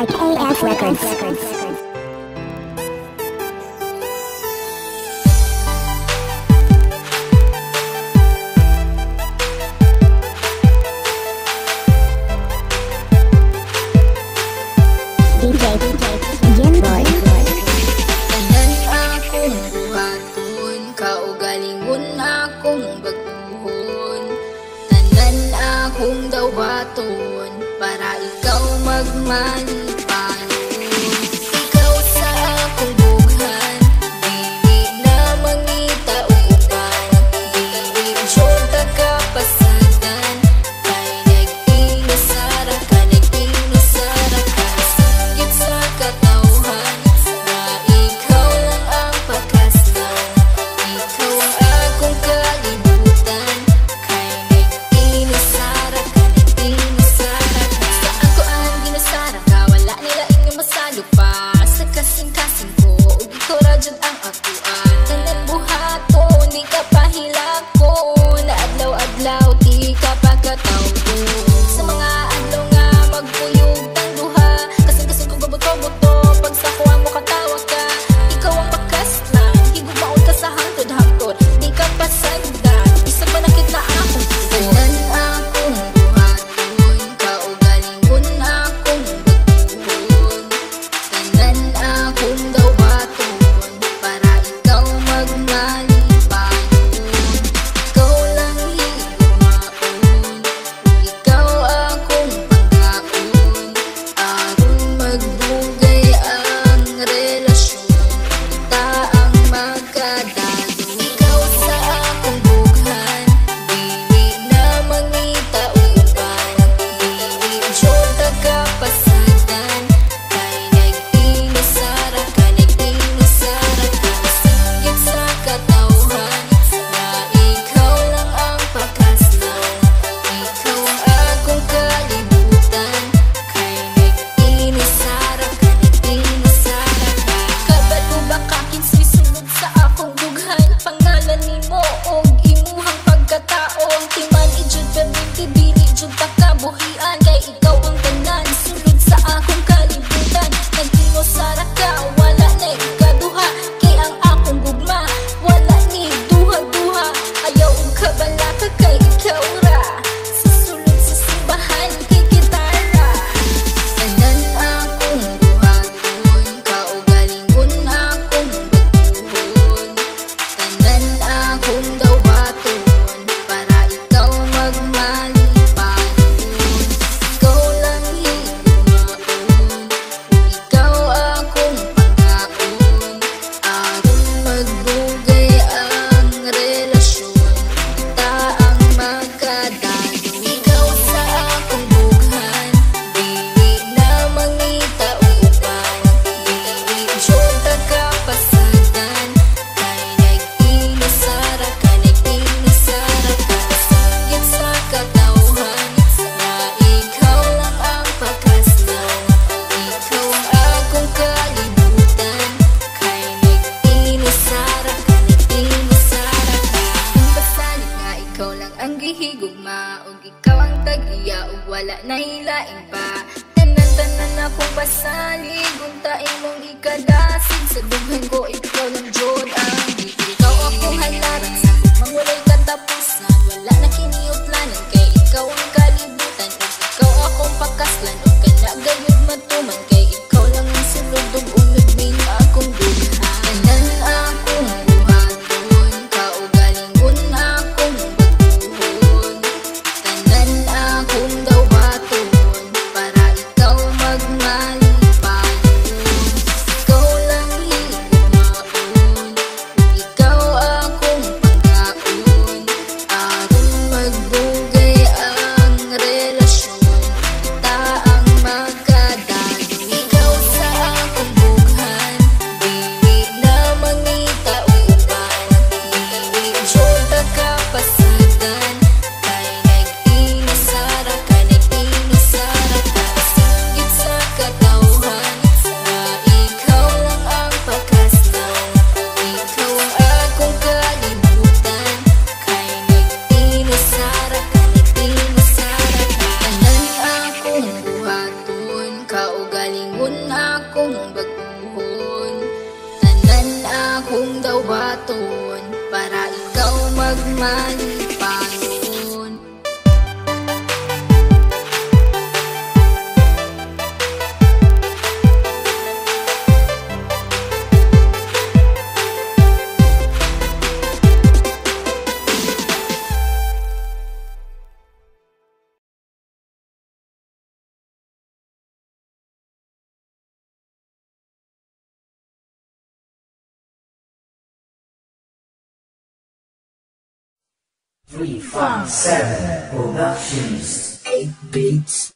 by KF Records. DJ Jimboy. Tanan akong buhaton, kaugalingon akong baguhon. Tanan akong dawaton, para ikaw magmalipanon. Ikaw sa akong bughan, dili na mangita uban. Dili syota ka pasagan, kay nag-inusara ka, nag-inusara ka. Sakit sa katawhan, na ikaw lang ang pagkaslan. Ikaw ang akong kalibutan, kay nag-inusara ka, nag-inusara ka. Sa ako ang ginusara ka, wala nila inyong masalo pa. Sa kasing-kasing ko, ug ikaw radyod ang akuan. Tanan buhaton, di ka pahilakon. Na adlaw-adlaw, di ka pagkatawgon. Sa mga adlaw nga magpuyog tang duha, kasing-kasing kong gabot-gaboto, pag sa kuha mo katawa ka. Ikaw ang pakaslan, higugmaon ka sa hangtod-hangtod, di ka pasagdan, isa pa nakit na akong tugon. Tanan akong buhaton, kaugalingon akong baguhon. Tanan akong dawaton, para ikaw magmalipanon. Ikaw lang higumaon, ikaw akong pangkaon. Aron magdugay ang relasyon, kita ang magkadayon. Ikaw sa akong bughan, dili na mangita uban. Dili syota ka pasagan, kay nag-inusara ka, nag-inusara ka. Sakit sa katawhan, na ikaw lang ang pagkaslan. Ikaw ang akong kalibutan, kay nag-inusara ka, nag-inusara ka. Kabalo ba kakin susunod sa akong dughan? Pangalan nimo og imuhang pagkatao, ang timan ijud perminti, dili jud ta kabuhian. Kay ikaw ang tanan, sulod sa akong kalibutan. Nag-inusara ka, wala na ikaduha. Kay ang akong gugma, wala ni duha-duha. Ayaw og kabala ka, kay ikaw ra. Susulod sa simbahan, kay gitara. Tanan akong buhaton, kaugalingon akong baguhon. Tanan akong dawaton, para ikaw magmalipanon. Ikaw lang higumaon, ikaw akong pangkaon. Aron magdugay ang relasyon, kita ang magkadayon. Ikaw sa akong bughan, dili na mangita uban. Dili syota ka pasagan, kay nag-inusara ka, nag-inusara ka. Sakit sa katawhan, na ikaw lang ang pagkaslan. Ikaw ang akong kalibutan, kay nag-inusara ka, nag-inusara ka. Kung basalig nga ikaw lang ang gihigugma, ug ikaw ang tag-iya, ug wala na hilaing pa. Tanan-tanan akong basalig, unta imong ikadasig. Sa dughan ko ikaw lang jud ang gigil. Ikaw akong halaran, sa gugmang walay katapusan. Wala na kiniuplanan, kay ikaw ang kalibutan. Ug ikaw akong pakaslan, ug kanagayod matuman. Kay ikaw lang ang sulod, ug unod ning akong dughan. Tanan akong buhaton, kaugalingon akong baguhon. Tanan akong dawaton, para ikaw magmalipanon. Ikaw baguhon. Tanan akong daw baton para ikaw magmalipayon. Three, five, seven Productions, 8 beats.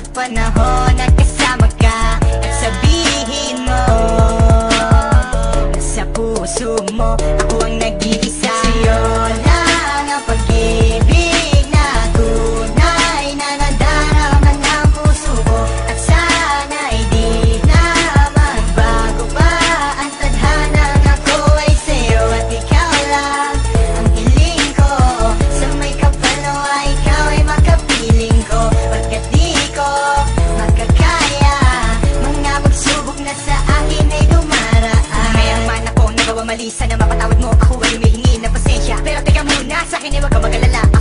Panahon na kasama ka at sabihin mo sa puso mo ako ang nag-iisa. Sa'yo lang ang pag-ibig na tunay na nadarama ng puso ko. At sana'y di na magbago pa ang tadhanang ako ay sa'yo. At ikaw lang ang hiling ko, sa may kapalo ay ikaw ay makapiling ko. Pagkat di ko makakaya mga pagsubok na sa akin ay dumaraan. Mayaman ako, nagawa mali, sana mapatawad mo. Ako ay humihingi ng pasensya, pero teka muna, sa akin ay wag ka mag-alala.